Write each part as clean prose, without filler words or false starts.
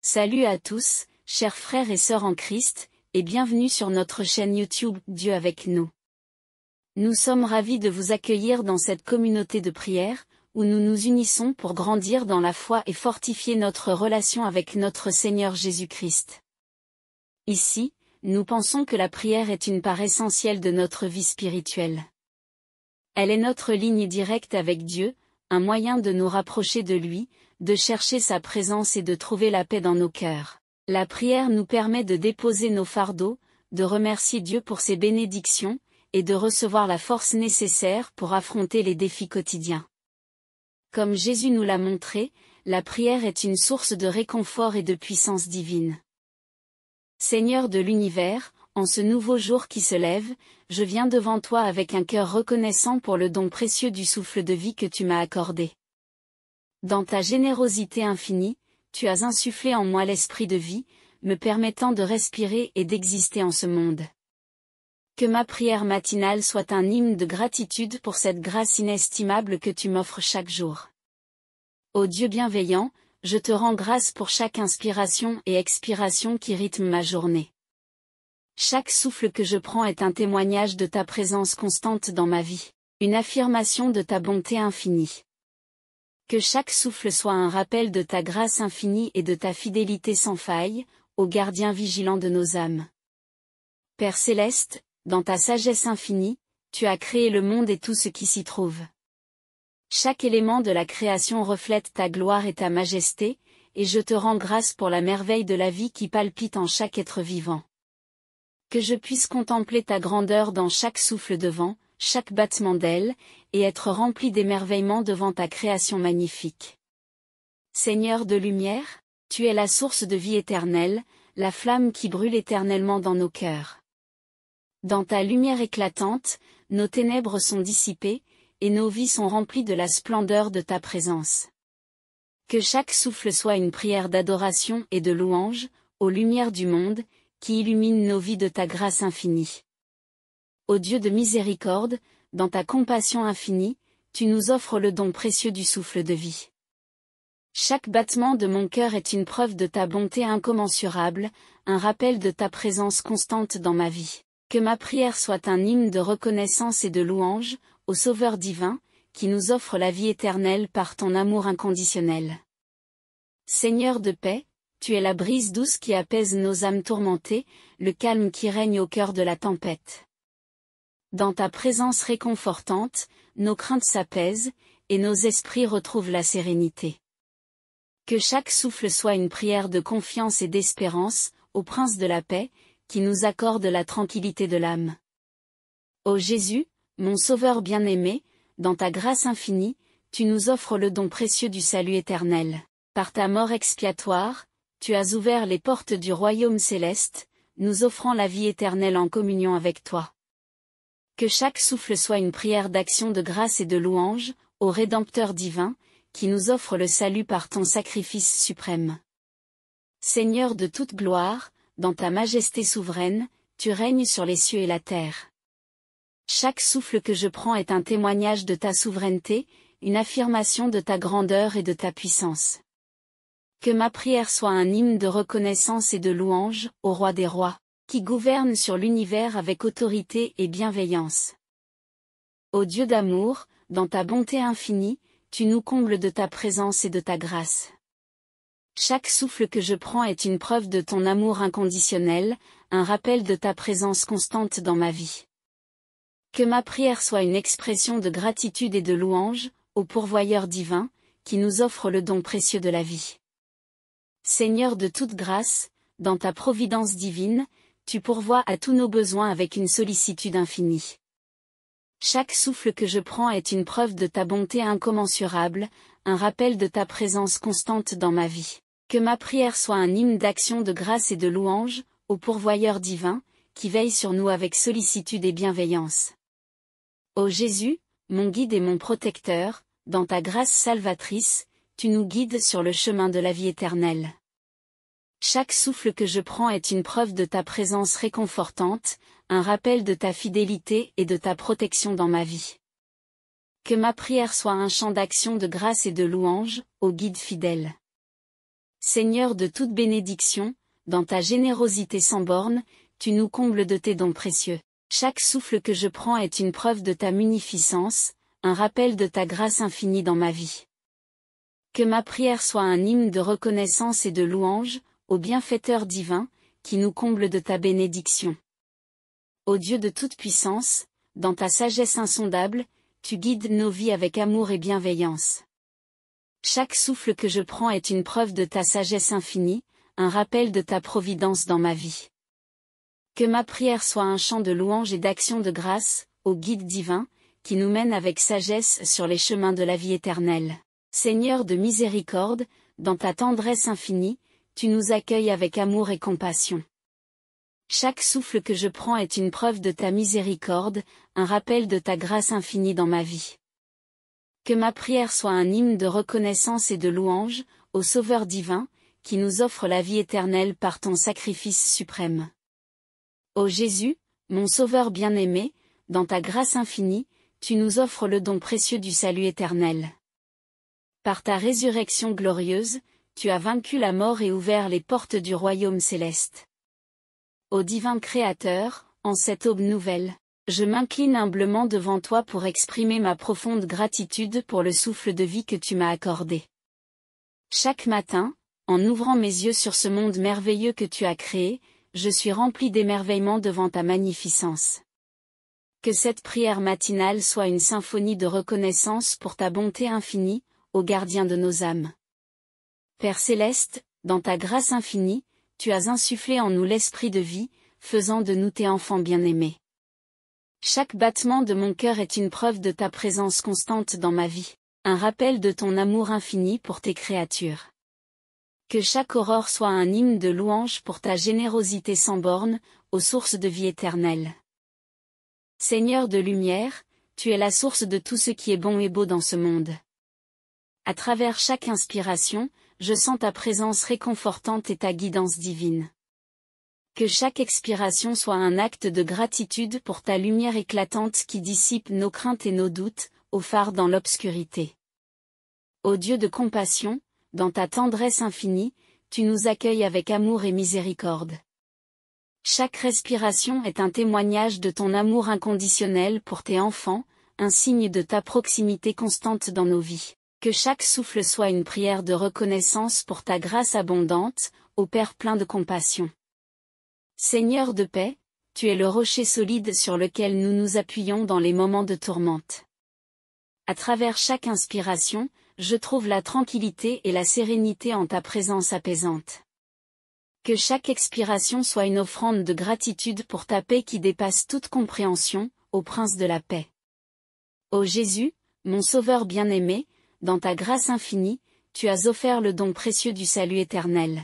Salut à tous, chers frères et sœurs en Christ, et bienvenue sur notre chaîne YouTube Dieu avec nous. Nous sommes ravis de vous accueillir dans cette communauté de prière, où nous nous unissons pour grandir dans la foi et fortifier notre relation avec notre Seigneur Jésus-Christ. Ici, nous pensons que la prière est une part essentielle de notre vie spirituelle. Elle est notre ligne directe avec Dieu, un moyen de nous rapprocher de lui, de chercher sa présence et de trouver la paix dans nos cœurs. La prière nous permet de déposer nos fardeaux, de remercier Dieu pour ses bénédictions, et de recevoir la force nécessaire pour affronter les défis quotidiens. Comme Jésus nous l'a montré, la prière est une source de réconfort et de puissance divine. Seigneur de l'univers, en ce nouveau jour qui se lève, je viens devant toi avec un cœur reconnaissant pour le don précieux du souffle de vie que tu m'as accordé. Dans ta générosité infinie, tu as insufflé en moi l'esprit de vie, me permettant de respirer et d'exister en ce monde. Que ma prière matinale soit un hymne de gratitude pour cette grâce inestimable que tu m'offres chaque jour. Ô Dieu bienveillant, je te rends grâce pour chaque inspiration et expiration qui rythme ma journée. Chaque souffle que je prends est un témoignage de ta présence constante dans ma vie, une affirmation de ta bonté infinie. Que chaque souffle soit un rappel de ta grâce infinie et de ta fidélité sans faille, ô gardien vigilant de nos âmes. Père céleste, dans ta sagesse infinie, tu as créé le monde et tout ce qui s'y trouve. Chaque élément de la création reflète ta gloire et ta majesté, et je te rends grâce pour la merveille de la vie qui palpite en chaque être vivant. Que je puisse contempler ta grandeur dans chaque souffle de vent, chaque battement d'ailes, et être rempli d'émerveillement devant ta création magnifique. Seigneur de lumière, tu es la source de vie éternelle, la flamme qui brûle éternellement dans nos cœurs. Dans ta lumière éclatante, nos ténèbres sont dissipées, et nos vies sont remplies de la splendeur de ta présence. Que chaque souffle soit une prière d'adoration et de louange, aux lumières du monde, qui illumine nos vies de ta grâce infinie. Ô Dieu de miséricorde, dans ta compassion infinie, tu nous offres le don précieux du souffle de vie. Chaque battement de mon cœur est une preuve de ta bonté incommensurable, un rappel de ta présence constante dans ma vie. Que ma prière soit un hymne de reconnaissance et de louange, au Sauveur divin, qui nous offre la vie éternelle par ton amour inconditionnel. Seigneur de paix, tu es la brise douce qui apaise nos âmes tourmentées, le calme qui règne au cœur de la tempête. Dans ta présence réconfortante, nos craintes s'apaisent, et nos esprits retrouvent la sérénité. Que chaque souffle soit une prière de confiance et d'espérance, au Prince de la paix, qui nous accorde la tranquillité de l'âme. Ô Jésus, mon Sauveur bien-aimé, dans ta grâce infinie, tu nous offres le don précieux du salut éternel. Par ta mort expiatoire, tu as ouvert les portes du royaume céleste, nous offrant la vie éternelle en communion avec toi. Que chaque souffle soit une prière d'action de grâce et de louange, au Rédempteur divin, qui nous offre le salut par ton sacrifice suprême. Seigneur de toute gloire, dans ta majesté souveraine, tu règnes sur les cieux et la terre. Chaque souffle que je prends est un témoignage de ta souveraineté, une affirmation de ta grandeur et de ta puissance. Que ma prière soit un hymne de reconnaissance et de louange, au Roi des rois, qui gouverne sur l'univers avec autorité et bienveillance. Ô Dieu d'amour, dans ta bonté infinie, tu nous combles de ta présence et de ta grâce. Chaque souffle que je prends est une preuve de ton amour inconditionnel, un rappel de ta présence constante dans ma vie. Que ma prière soit une expression de gratitude et de louange, au pourvoyeur divin, qui nous offre le don précieux de la vie. Seigneur de toute grâce, dans ta providence divine, tu pourvois à tous nos besoins avec une sollicitude infinie. Chaque souffle que je prends est une preuve de ta bonté incommensurable, un rappel de ta présence constante dans ma vie. Que ma prière soit un hymne d'action de grâce et de louange, au pourvoyeur divin, qui veille sur nous avec sollicitude et bienveillance. Ô Jésus, mon guide et mon protecteur, dans ta grâce salvatrice, tu nous guides sur le chemin de la vie éternelle. Chaque souffle que je prends est une preuve de ta présence réconfortante, un rappel de ta fidélité et de ta protection dans ma vie. Que ma prière soit un chant d'action de grâce et de louange, ô guide fidèle. Seigneur de toute bénédiction, dans ta générosité sans borne, tu nous combles de tes dons précieux. Chaque souffle que je prends est une preuve de ta munificence, un rappel de ta grâce infinie dans ma vie. Que ma prière soit un hymne de reconnaissance et de louange, au bienfaiteur divin, qui nous comble de ta bénédiction. Ô Dieu de toute puissance, dans ta sagesse insondable, tu guides nos vies avec amour et bienveillance. Chaque souffle que je prends est une preuve de ta sagesse infinie, un rappel de ta providence dans ma vie. Que ma prière soit un chant de louange et d'action de grâce, ô guide divin, qui nous mène avec sagesse sur les chemins de la vie éternelle. Seigneur de miséricorde, dans ta tendresse infinie, tu nous accueilles avec amour et compassion. Chaque souffle que je prends est une preuve de ta miséricorde, un rappel de ta grâce infinie dans ma vie. Que ma prière soit un hymne de reconnaissance et de louange, au Sauveur divin, qui nous offre la vie éternelle par ton sacrifice suprême. Ô Jésus, mon Sauveur bien-aimé, dans ta grâce infinie, tu nous offres le don précieux du salut éternel. Par ta résurrection glorieuse, tu as vaincu la mort et ouvert les portes du royaume céleste. Ô divin Créateur, en cette aube nouvelle, je m'incline humblement devant toi pour exprimer ma profonde gratitude pour le souffle de vie que tu m'as accordé. Chaque matin, en ouvrant mes yeux sur ce monde merveilleux que tu as créé, je suis rempli d'émerveillement devant ta magnificence. Que cette prière matinale soit une symphonie de reconnaissance pour ta bonté infinie, ô gardien de nos âmes. Père céleste, dans ta grâce infinie, tu as insufflé en nous l'esprit de vie, faisant de nous tes enfants bien-aimés. Chaque battement de mon cœur est une preuve de ta présence constante dans ma vie, un rappel de ton amour infini pour tes créatures. Que chaque aurore soit un hymne de louange pour ta générosité sans borne, aux sources de vie éternelle. Seigneur de lumière, tu es la source de tout ce qui est bon et beau dans ce monde. À travers chaque inspiration, je sens ta présence réconfortante et ta guidance divine. Que chaque expiration soit un acte de gratitude pour ta lumière éclatante qui dissipe nos craintes et nos doutes, au phare dans l'obscurité. Ô Dieu de compassion, dans ta tendresse infinie, tu nous accueilles avec amour et miséricorde. Chaque respiration est un témoignage de ton amour inconditionnel pour tes enfants, un signe de ta proximité constante dans nos vies. Que chaque souffle soit une prière de reconnaissance pour ta grâce abondante, ô Père plein de compassion. Seigneur de paix, tu es le rocher solide sur lequel nous nous appuyons dans les moments de tourmente. À travers chaque inspiration, je trouve la tranquillité et la sérénité en ta présence apaisante. Que chaque expiration soit une offrande de gratitude pour ta paix qui dépasse toute compréhension, ô Prince de la paix. Ô Jésus, mon Sauveur bien-aimé, dans ta grâce infinie, tu as offert le don précieux du salut éternel.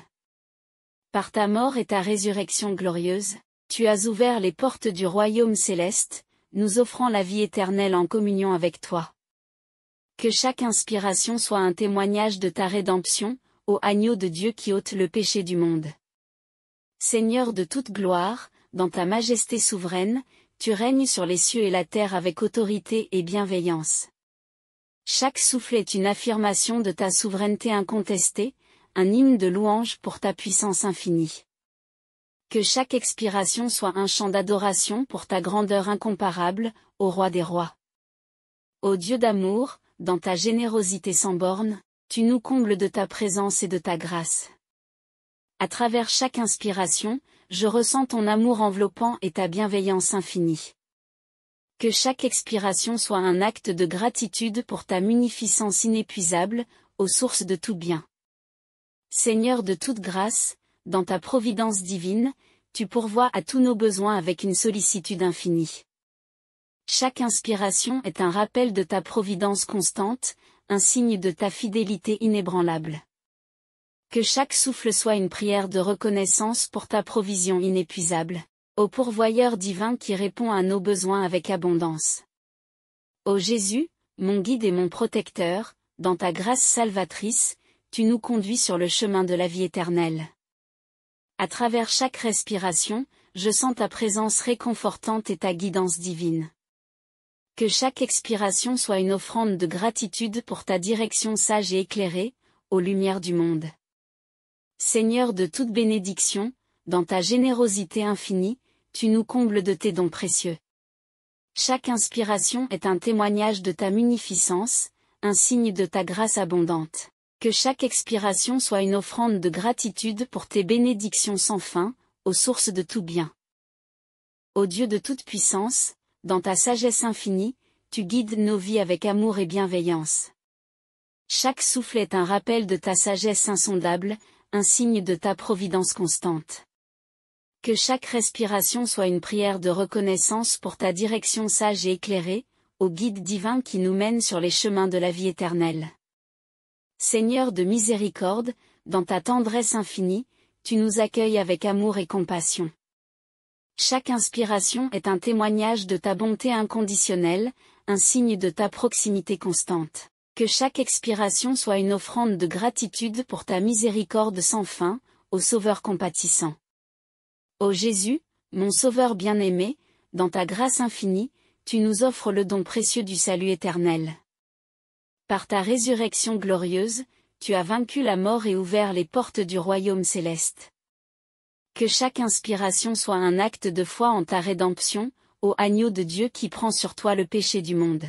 Par ta mort et ta résurrection glorieuse, tu as ouvert les portes du royaume céleste, nous offrant la vie éternelle en communion avec toi. Que chaque inspiration soit un témoignage de ta rédemption, ô agneau de Dieu qui ôte le péché du monde. Seigneur de toute gloire, dans ta majesté souveraine, tu règnes sur les cieux et la terre avec autorité et bienveillance. Chaque souffle est une affirmation de ta souveraineté incontestée, un hymne de louange pour ta puissance infinie. Que chaque expiration soit un chant d'adoration pour ta grandeur incomparable, ô Roi des rois. Ô Dieu d'amour, dans ta générosité sans borne, tu nous combles de ta présence et de ta grâce. À travers chaque inspiration, je ressens ton amour enveloppant et ta bienveillance infinie. Que chaque expiration soit un acte de gratitude pour ta munificence inépuisable, aux sources de tout bien. Seigneur de toute grâce, dans ta providence divine, tu pourvois à tous nos besoins avec une sollicitude infinie. Chaque inspiration est un rappel de ta providence constante, un signe de ta fidélité inébranlable. Que chaque souffle soit une prière de reconnaissance pour ta provision inépuisable, ô pourvoyeur divin qui répond à nos besoins avec abondance. Ô Jésus, mon guide et mon protecteur, dans ta grâce salvatrice, tu nous conduis sur le chemin de la vie éternelle. À travers chaque respiration, je sens ta présence réconfortante et ta guidance divine. Que chaque expiration soit une offrande de gratitude pour ta direction sage et éclairée, aux lumières du monde. Seigneur de toute bénédiction, dans ta générosité infinie, tu nous combles de tes dons précieux. Chaque inspiration est un témoignage de ta munificence, un signe de ta grâce abondante. Que chaque expiration soit une offrande de gratitude pour tes bénédictions sans fin, aux sources de tout bien. Ô Dieu de toute puissance, dans ta sagesse infinie, tu guides nos vies avec amour et bienveillance. Chaque souffle est un rappel de ta sagesse insondable, un signe de ta providence constante. Que chaque respiration soit une prière de reconnaissance pour ta direction sage et éclairée, ô guide divin qui nous mène sur les chemins de la vie éternelle. Seigneur de miséricorde, dans ta tendresse infinie, tu nous accueilles avec amour et compassion. Chaque inspiration est un témoignage de ta bonté inconditionnelle, un signe de ta proximité constante. Que chaque expiration soit une offrande de gratitude pour ta miséricorde sans fin, ô Sauveur compatissant. Ô Jésus, mon Sauveur bien-aimé, dans ta grâce infinie, tu nous offres le don précieux du salut éternel. Par ta résurrection glorieuse, tu as vaincu la mort et ouvert les portes du royaume céleste. Que chaque inspiration soit un acte de foi en ta rédemption, ô agneau de Dieu qui prend sur toi le péché du monde.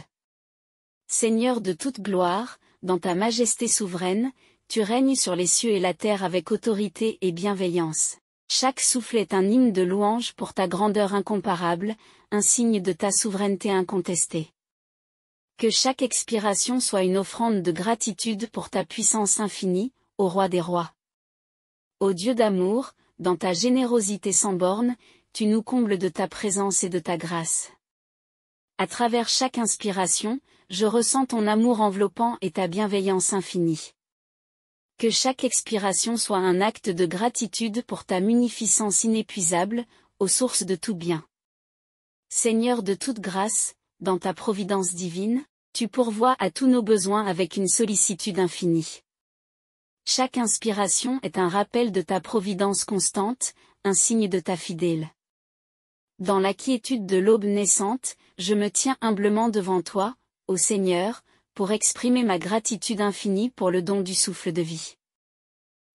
Seigneur de toute gloire, dans ta majesté souveraine, tu règnes sur les cieux et la terre avec autorité et bienveillance. Chaque souffle est un hymne de louange pour ta grandeur incomparable, un signe de ta souveraineté incontestée. Que chaque expiration soit une offrande de gratitude pour ta puissance infinie, ô Roi des rois. Ô Dieu d'amour, dans ta générosité sans borne, tu nous combles de ta présence et de ta grâce. À travers chaque inspiration, je ressens ton amour enveloppant et ta bienveillance infinie. Que chaque expiration soit un acte de gratitude pour ta munificence inépuisable, aux sources de tout bien. Seigneur de toute grâce, dans ta providence divine, tu pourvois à tous nos besoins avec une sollicitude infinie. Chaque inspiration est un rappel de ta providence constante, un signe de ta fidèle. Dans la quiétude de l'aube naissante, je me tiens humblement devant toi, ô Seigneur, pour exprimer ma gratitude infinie pour le don du souffle de vie.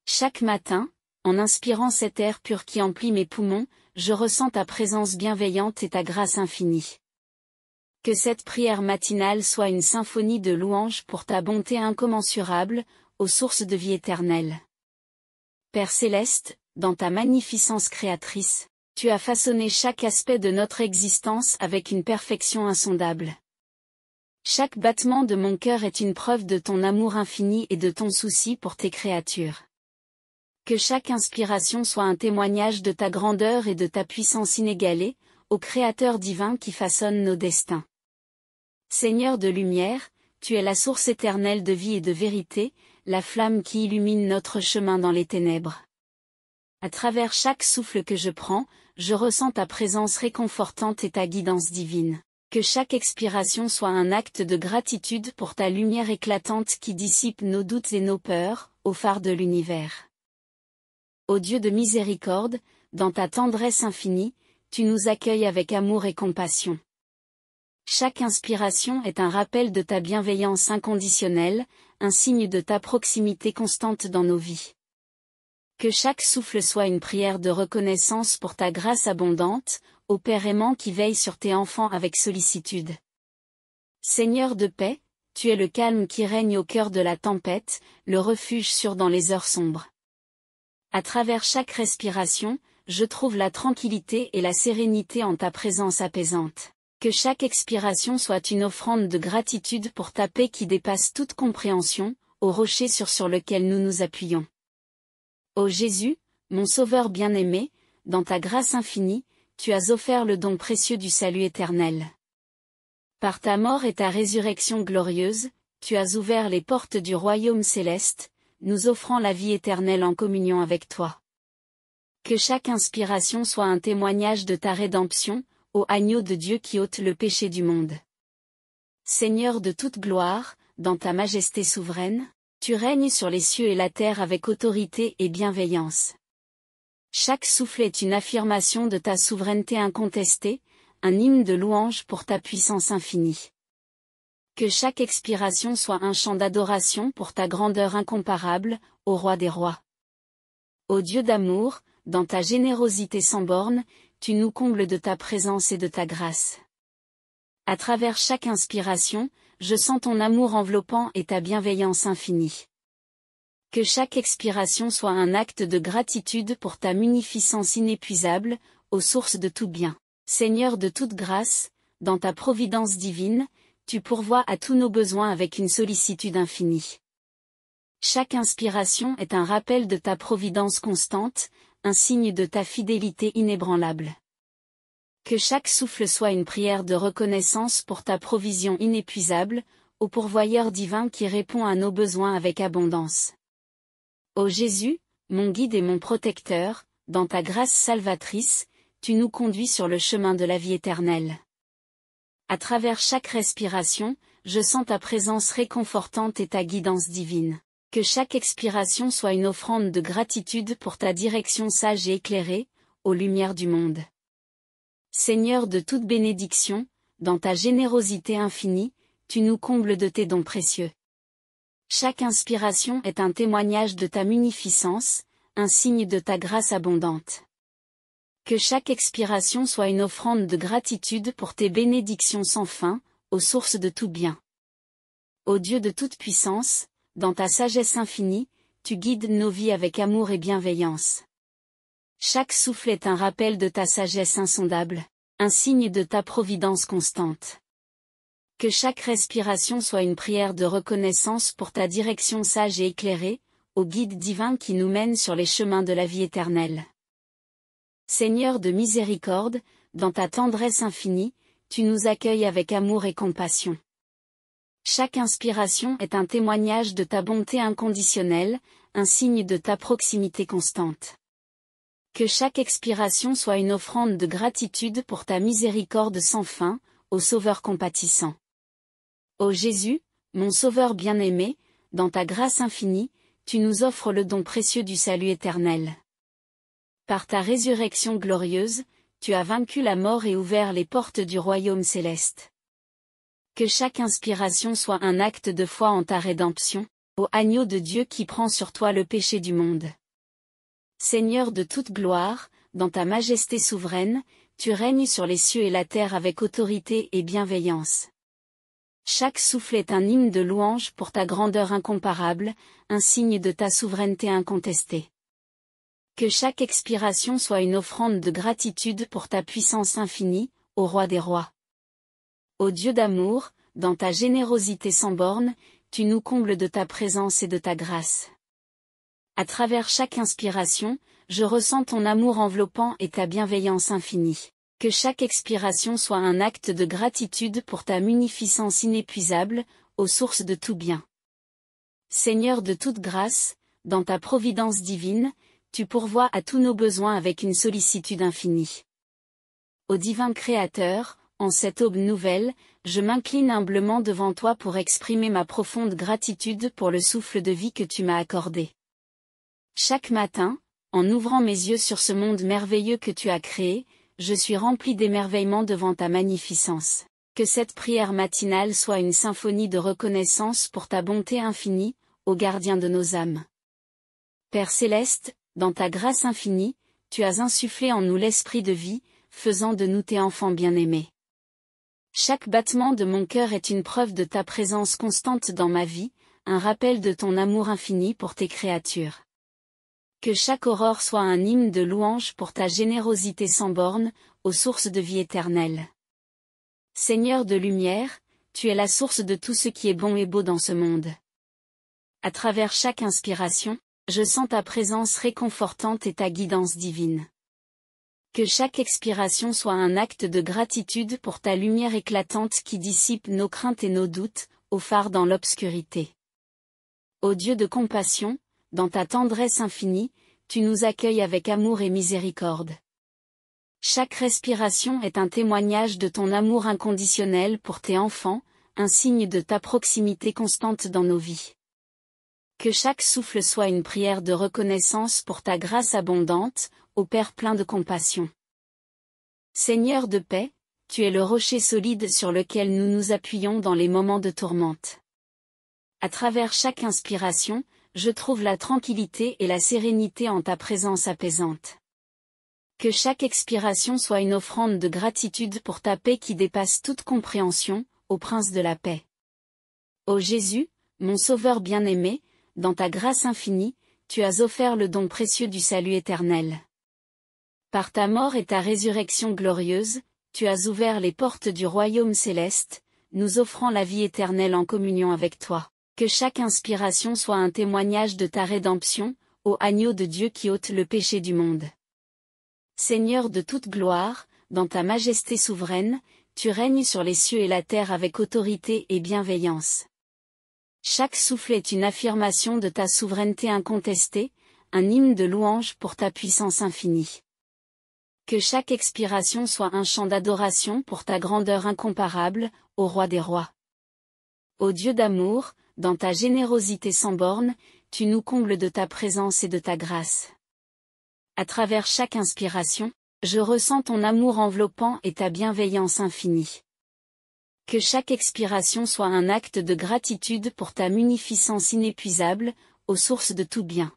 Chaque matin, en inspirant cet air pur qui emplit mes poumons, je ressens ta présence bienveillante et ta grâce infinie. Que cette prière matinale soit une symphonie de louanges pour ta bonté incommensurable, aux sources de vie éternelle. Père céleste, dans ta magnificence créatrice, tu as façonné chaque aspect de notre existence avec une perfection insondable. Chaque battement de mon cœur est une preuve de ton amour infini et de ton souci pour tes créatures. Que chaque inspiration soit un témoignage de ta grandeur et de ta puissance inégalée, ô Créateur divin qui façonne nos destins. Seigneur de lumière, tu es la source éternelle de vie et de vérité, la flamme qui illumine notre chemin dans les ténèbres. À travers chaque souffle que je prends, je ressens ta présence réconfortante et ta guidance divine. Que chaque expiration soit un acte de gratitude pour ta lumière éclatante qui dissipe nos doutes et nos peurs, ô phare de l'univers. Ô Dieu de miséricorde, dans ta tendresse infinie, tu nous accueilles avec amour et compassion. Chaque inspiration est un rappel de ta bienveillance inconditionnelle, un signe de ta proximité constante dans nos vies. Que chaque souffle soit une prière de reconnaissance pour ta grâce abondante, ô Père aimant qui veille sur tes enfants avec sollicitude. Seigneur de paix, tu es le calme qui règne au cœur de la tempête, le refuge sûr dans les heures sombres. À travers chaque respiration, je trouve la tranquillité et la sérénité en ta présence apaisante. Que chaque expiration soit une offrande de gratitude pour ta paix qui dépasse toute compréhension, au rocher sur lequel nous nous appuyons. Ô Jésus, mon Sauveur bien-aimé, dans ta grâce infinie, tu as offert le don précieux du salut éternel. Par ta mort et ta résurrection glorieuse, tu as ouvert les portes du royaume céleste, nous offrant la vie éternelle en communion avec toi. Que chaque inspiration soit un témoignage de ta rédemption, ô agneau de Dieu qui ôte le péché du monde. Seigneur de toute gloire, dans ta majesté souveraine, tu règnes sur les cieux et la terre avec autorité et bienveillance. Chaque souffle est une affirmation de ta souveraineté incontestée, un hymne de louange pour ta puissance infinie. Que chaque expiration soit un chant d'adoration pour ta grandeur incomparable, ô Roi des rois. Ô Dieu d'amour, dans ta générosité sans borne, tu nous combles de ta présence et de ta grâce. À travers chaque inspiration, je sens ton amour enveloppant et ta bienveillance infinie. Que chaque expiration soit un acte de gratitude pour ta munificence inépuisable, aux sources de tout bien. Seigneur de toute grâce, dans ta providence divine, tu pourvois à tous nos besoins avec une sollicitude infinie. Chaque inspiration est un rappel de ta providence constante, un signe de ta fidélité inébranlable. Que chaque souffle soit une prière de reconnaissance pour ta provision inépuisable, ô pourvoyeur divin qui répond à nos besoins avec abondance. Ô Jésus, mon guide et mon protecteur, dans ta grâce salvatrice, tu nous conduis sur le chemin de la vie éternelle. À travers chaque respiration, je sens ta présence réconfortante et ta guidance divine. Que chaque expiration soit une offrande de gratitude pour ta direction sage et éclairée, aux lumières du monde. Seigneur de toute bénédiction, dans ta générosité infinie, tu nous combles de tes dons précieux. Chaque inspiration est un témoignage de ta munificence, un signe de ta grâce abondante. Que chaque expiration soit une offrande de gratitude pour tes bénédictions sans fin, aux sources de tout bien. Ô Dieu de toute puissance, dans ta sagesse infinie, tu guides nos vies avec amour et bienveillance. Chaque souffle est un rappel de ta sagesse insondable, un signe de ta providence constante. Que chaque respiration soit une prière de reconnaissance pour ta direction sage et éclairée, au guide divin qui nous mène sur les chemins de la vie éternelle. Seigneur de miséricorde, dans ta tendresse infinie, tu nous accueilles avec amour et compassion. Chaque inspiration est un témoignage de ta bonté inconditionnelle, un signe de ta proximité constante. Que chaque expiration soit une offrande de gratitude pour ta miséricorde sans fin, ô Sauveur compatissant. Ô Jésus, mon Sauveur bien-aimé, dans ta grâce infinie, tu nous offres le don précieux du salut éternel. Par ta résurrection glorieuse, tu as vaincu la mort et ouvert les portes du royaume céleste. Que chaque inspiration soit un acte de foi en ta rédemption, ô agneau de Dieu qui prend sur toi le péché du monde. Seigneur de toute gloire, dans ta majesté souveraine, tu règnes sur les cieux et la terre avec autorité et bienveillance. Chaque souffle est un hymne de louange pour ta grandeur incomparable, un signe de ta souveraineté incontestée. Que chaque expiration soit une offrande de gratitude pour ta puissance infinie, ô Roi des rois. Ô Dieu d'amour, dans ta générosité sans borne, tu nous combles de ta présence et de ta grâce. À travers chaque inspiration, je ressens ton amour enveloppant et ta bienveillance infinie. Que chaque expiration soit un acte de gratitude pour ta munificence inépuisable, aux sources de tout bien. Seigneur de toute grâce, dans ta providence divine, tu pourvois à tous nos besoins avec une sollicitude infinie. Ô divin Créateur, en cette aube nouvelle, je m'incline humblement devant toi pour exprimer ma profonde gratitude pour le souffle de vie que tu m'as accordé. Chaque matin, en ouvrant mes yeux sur ce monde merveilleux que tu as créé, je suis rempli d'émerveillement devant ta magnificence. Que cette prière matinale soit une symphonie de reconnaissance pour ta bonté infinie, ô gardien de nos âmes. Père céleste, dans ta grâce infinie, tu as insufflé en nous l'esprit de vie, faisant de nous tes enfants bien-aimés. Chaque battement de mon cœur est une preuve de ta présence constante dans ma vie, un rappel de ton amour infini pour tes créatures. Que chaque aurore soit un hymne de louange pour ta générosité sans borne, aux sources de vie éternelle. Seigneur de lumière, tu es la source de tout ce qui est bon et beau dans ce monde. À travers chaque inspiration, je sens ta présence réconfortante et ta guidance divine. Que chaque expiration soit un acte de gratitude pour ta lumière éclatante qui dissipe nos craintes et nos doutes, au phare dans l'obscurité. Ô Dieu de compassion, dans ta tendresse infinie, tu nous accueilles avec amour et miséricorde. Chaque respiration est un témoignage de ton amour inconditionnel pour tes enfants, un signe de ta proximité constante dans nos vies. Que chaque souffle soit une prière de reconnaissance pour ta grâce abondante, ô Père plein de compassion. Seigneur de paix, tu es le rocher solide sur lequel nous nous appuyons dans les moments de tourmente. À travers chaque inspiration, je trouve la tranquillité et la sérénité en ta présence apaisante. Que chaque expiration soit une offrande de gratitude pour ta paix qui dépasse toute compréhension, ô Prince de la paix. Ô Jésus, mon Sauveur bien-aimé, dans ta grâce infinie, tu as offert le don précieux du salut éternel. Par ta mort et ta résurrection glorieuse, tu as ouvert les portes du royaume céleste, nous offrant la vie éternelle en communion avec toi. Que chaque inspiration soit un témoignage de ta rédemption, ô agneau de Dieu qui ôte le péché du monde. Seigneur de toute gloire, dans ta majesté souveraine, tu règnes sur les cieux et la terre avec autorité et bienveillance. Chaque souffle est une affirmation de ta souveraineté incontestée, un hymne de louange pour ta puissance infinie. Que chaque expiration soit un chant d'adoration pour ta grandeur incomparable, ô Roi des rois. Ô Dieu d'amour, dans ta générosité sans borne, tu nous combles de ta présence et de ta grâce. À travers chaque inspiration, je ressens ton amour enveloppant et ta bienveillance infinie. Que chaque expiration soit un acte de gratitude pour ta munificence inépuisable, aux sources de tout bien.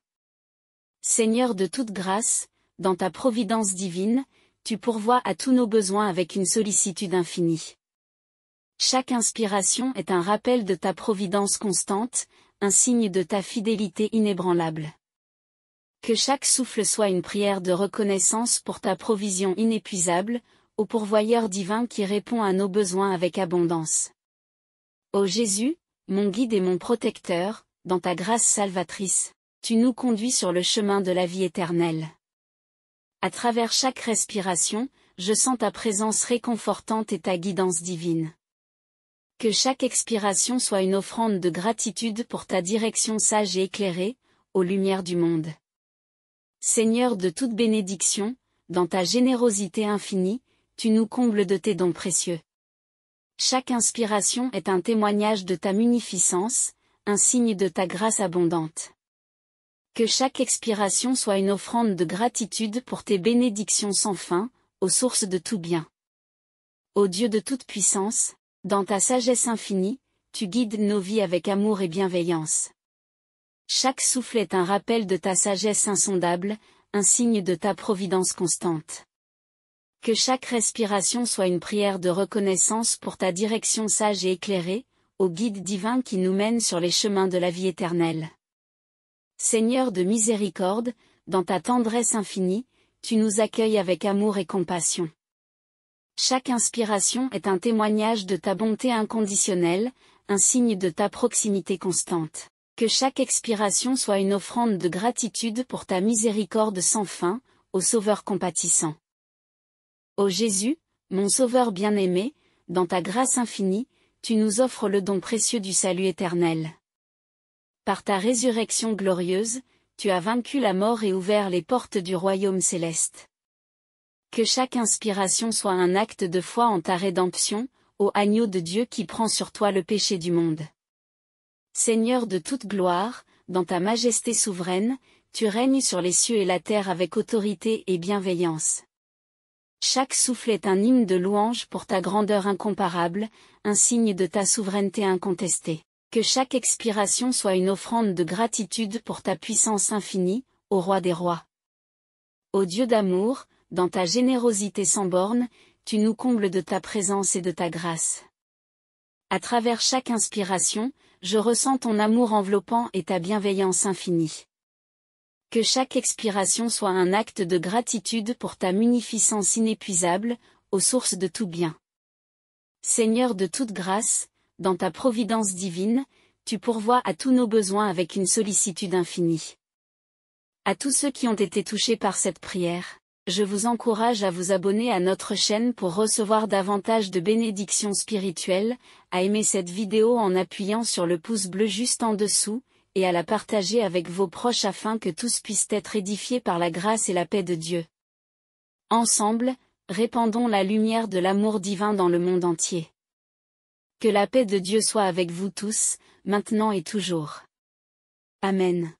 Seigneur de toute grâce, dans ta providence divine, tu pourvois à tous nos besoins avec une sollicitude infinie. Chaque inspiration est un rappel de ta providence constante, un signe de ta fidélité inébranlable. Que chaque souffle soit une prière de reconnaissance pour ta provision inépuisable, ô pourvoyeur divin qui répond à nos besoins avec abondance. Ô Jésus, mon guide et mon protecteur, dans ta grâce salvatrice, tu nous conduis sur le chemin de la vie éternelle. À travers chaque respiration, je sens ta présence réconfortante et ta guidance divine. Que chaque expiration soit une offrande de gratitude pour ta direction sage et éclairée, aux lumières du monde. Seigneur de toute bénédiction, dans ta générosité infinie, tu nous combles de tes dons précieux. Chaque inspiration est un témoignage de ta munificence, un signe de ta grâce abondante. Que chaque expiration soit une offrande de gratitude pour tes bénédictions sans fin, aux sources de tout bien. Ô Dieu de toute puissance, dans ta sagesse infinie, tu guides nos vies avec amour et bienveillance. Chaque souffle est un rappel de ta sagesse insondable, un signe de ta providence constante. Que chaque respiration soit une prière de reconnaissance pour ta direction sage et éclairée, ô guide divin qui nous mène sur les chemins de la vie éternelle. Seigneur de miséricorde, dans ta tendresse infinie, tu nous accueilles avec amour et compassion. Chaque inspiration est un témoignage de ta bonté inconditionnelle, un signe de ta proximité constante. Que chaque expiration soit une offrande de gratitude pour ta miséricorde sans fin, ô Sauveur compatissant. Ô Jésus, mon Sauveur bien-aimé, dans ta grâce infinie, tu nous offres le don précieux du salut éternel. Par ta résurrection glorieuse, tu as vaincu la mort et ouvert les portes du royaume céleste. Que chaque inspiration soit un acte de foi en ta rédemption, ô agneau de Dieu qui prend sur toi le péché du monde. Seigneur de toute gloire, dans ta majesté souveraine, tu règnes sur les cieux et la terre avec autorité et bienveillance. Chaque souffle est un hymne de louange pour ta grandeur incomparable, un signe de ta souveraineté incontestée. Que chaque expiration soit une offrande de gratitude pour ta puissance infinie, ô Roi des rois. Ô Dieu d'amour, dans ta générosité sans borne, tu nous combles de ta présence et de ta grâce. À travers chaque inspiration, je ressens ton amour enveloppant et ta bienveillance infinie. Que chaque expiration soit un acte de gratitude pour ta munificence inépuisable, aux sources de tout bien. Seigneur de toute grâce, dans ta providence divine, tu pourvois à tous nos besoins avec une sollicitude infinie. À tous ceux qui ont été touchés par cette prière, je vous encourage à vous abonner à notre chaîne pour recevoir davantage de bénédictions spirituelles, à aimer cette vidéo en appuyant sur le pouce bleu juste en dessous, et à la partager avec vos proches afin que tous puissent être édifiés par la grâce et la paix de Dieu. Ensemble, répandons la lumière de l'amour divin dans le monde entier. Que la paix de Dieu soit avec vous tous, maintenant et toujours. Amen.